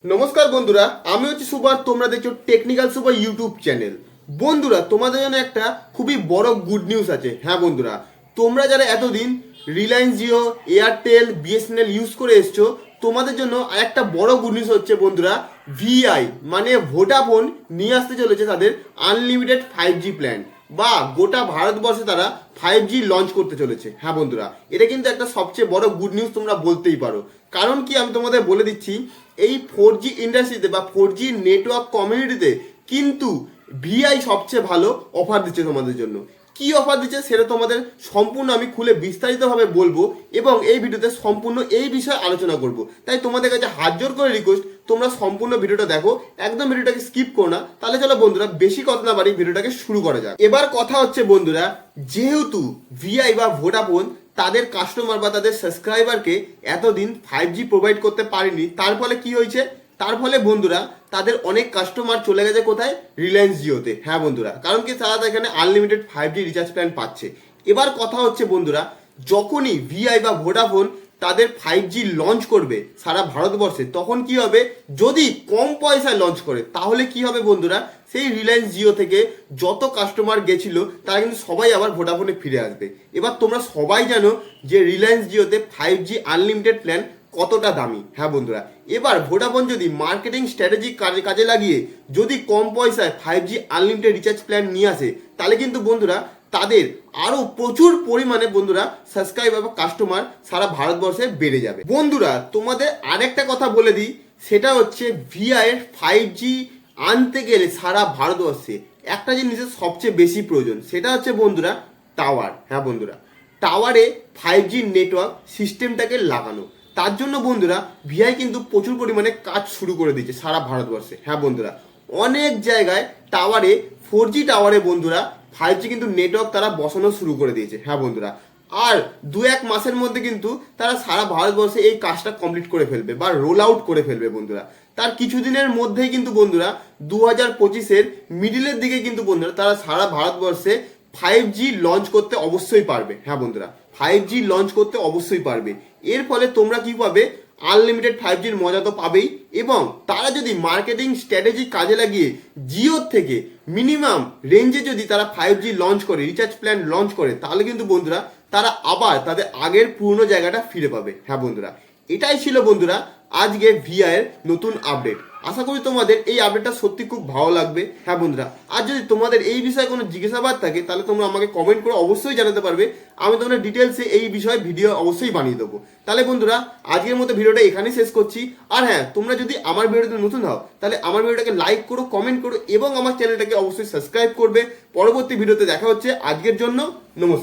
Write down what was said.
নমস্কার বন্ধুরা, আমি হচ্ছি সুপার। তোমরা দেখছো টেকনিক্যাল সুপার ইউটিউব চ্যানেল। বন্ধুরা, তোমাদের জন্য একটা খুবই বড় গুড নিউজ আছে। হ্যাঁ বন্ধুরা, তোমরা যারা এতদিন Reliance Jio, Airtel, BSNL use করে এসছো, তোমাদের জন্য একটা বড় গুড নিউজ হচ্ছে বন্ধুরা। ভিআই মানে ভোডাফোন নিয়ে আসতে চলেছে তাদের আনলিমিটেড 5G প্ল্যান, বা গোটা ভারতবর্ষে তারা 5G লঞ্চ করতে চলেছে। হ্যাঁ বন্ধুরা, এটা কিন্তু একটা সবচেয়ে বড় গুড নিউজ তোমরা বলতেই পারো। কারণ কি, আমি তোমাদের বলে দিচ্ছি, এই 4G ইন্ডাস্ট্রিতে বা 4G নেটওয়ার্ক কমিউনিটিতে কিন্তু ভিআই সবচেয়ে ভালো অফার দিচ্ছে তোমাদের জন্য। কি অফার দিচ্ছে সেটা তোমাদের সম্পূর্ণ আমি খুলে বিস্তারিতভাবে বলবো, এবং এই ভিডিওতে সম্পূর্ণ এই বিষয়ে আলোচনা করব। তাই তোমাদের কাছে হাত জোর করে রিকোয়েস্ট, তোমরা সম্পূর্ণ ভিডিওটা দেখো, একদম ভিডিওটাকে স্কিপ করো না। তাহলে চলো বন্ধুরা, বেশি কথা না বাড়ি ভিডিওটাকে শুরু করা যাক। এবার কথা হচ্ছে বন্ধুরা, যেহেতু ভিআই বা ভোডাফোন তাদের কাস্টমার বা তাদের সাবস্ক্রাইবারকে এতদিন 5G প্রোভাইড করতে পারেনি, তার ফলে কি হয়েছে, তার ফলে বন্ধুরা তাদের অনেক কাস্টমার চলে গেছে কোথায়, রিলায়েন্স জিওতে। হ্যাঁ বন্ধুরা, কারণ কি, তারা এখানে আনলিমিটেড 5G রিচার্জ প্ল্যান পাচ্ছে। এবার কথা হচ্ছে বন্ধুরা, যখনই ভিআই বা ভোডাফোন তাদের 5G লঞ্চ করবে সারা ভারতবর্ষে, তখন কি হবে, যদি কম পয়সায় লঞ্চ করে তাহলে কি হবে বন্ধুরা, সেই রিলায়েন্স জিও থেকে যত কাস্টমার গেছিল তারা কিন্তু সবাই আবার ভোডাফোনে ফিরে আসবে। এবার তোমরা সবাই জানো যে রিলায়েন্স জিওতে 5G আনলিমিটেড প্ল্যান কতটা দামি। হ্যাঁ বন্ধুরা, এবার ভোডাফোন যদি মার্কেটিং স্ট্র্যাটেজি কাজে লাগিয়ে যদি কম পয়সায় 5G আনলিমিটেড রিচার্জ প্ল্যান নিয়ে আসে, তাহলে কিন্তু বন্ধুরা তাদের আরো প্রচুর পরিমাণে বন্ধুরা সাবস্ক্রাইবার বা কাস্টমার সারা ভারতবর্ষে বেড়ে যাবে। বন্ধুরা, তোমাদের আরেকটা কথা বলে দিই, সেটা হচ্ছে ভিআই এর 5G আনতে গেলে সারা ভারতবর্ষে একটা জিনিসের সবচেয়ে বেশি প্রয়োজন, সেটা হচ্ছে বন্ধুরা টাওয়ার। হ্যাঁ বন্ধুরা, টাওয়ারে 5G নেটওয়ার্ক সিস্টেমটাকে লাগানো। তার জন্য বন্ধুরা ভিআই কিন্তু প্রচুর পরিমাণে কাজ শুরু করে দিয়েছে সারা ভারতবর্ষে। হ্যাঁ বন্ধুরা, অনেক জায়গায় টাওয়ারে 4G টাওয়ারে বন্ধুরা 5G কিন্তু নেটওয়ার্ক তারা বসানো শুরু করে দিয়েছে। হ্যাঁ বন্ধুরা, আর 2-1 মাসের মধ্যে কিন্তু তারা সারা ভারতবর্ষে এই কাজটা কমপ্লিট করে ফেলবে বা রোল আউট করে ফেলবে বন্ধুরা। তার কিছুদিনের মধ্যেই কিন্তু বন্ধুরা 2025-এর মিডিলের দিকে কিন্তু বন্ধুরা তারা সারা ভারতবর্ষে 5G লঞ্চ করতে অবশ্যই পারবে। হ্যাঁ বন্ধুরা, 5G লঞ্চ করতে অবশ্যই পারবে। এর ফলে তোমরা কি পাবে, আনলিমিটেড 5Gর মজা তো পাবেই, এবং তারা যদি মার্কেটিং স্ট্র্যাটেজি কাজে লাগিয়ে জিওর থেকে মিনিমাম রেঞ্জে যদি তারা 5G লঞ্চ করে, রিচার্জ প্ল্যান লঞ্চ করে, তাহলে কিন্তু বন্ধুরা তারা আবার তাদের আগের পুরনো জায়গাটা ফিরে পাবে। হ্যাঁ বন্ধুরা, এটাই ছিল বন্ধুরা আজকে ভিআই এর নতুন আপডেট। আশা করি তোমাদের এই আপডেটটা সত্যি খুব ভালো লাগবে। হ্যাঁ বন্ধুরা, আর যদি তোমাদের এই বিষয়ে কোনো জিজ্ঞাসাবাদ থাকে, তাহলে তোমরা আমাকে কমেন্ট করে অবশ্যই জানাতে পারবে। আমি তোমাদের ডিটেলসে এই বিষয়ে ভিডিও অবশ্যই বানিয়ে দেবো। তাহলে বন্ধুরা, আজকের মতো ভিডিওটা এখানেই শেষ করছি। আর হ্যাঁ, তোমরা যদি আমার ভিডিওতে নতুন হও, তাহলে আমার ভিডিওটাকে লাইক করো, কমেন্ট করো, এবং আমার চ্যানেলটাকে অবশ্যই সাবস্ক্রাইব করবে। পরবর্তী ভিডিওতে দেখা হচ্ছে। আজকের জন্য নমস্কার।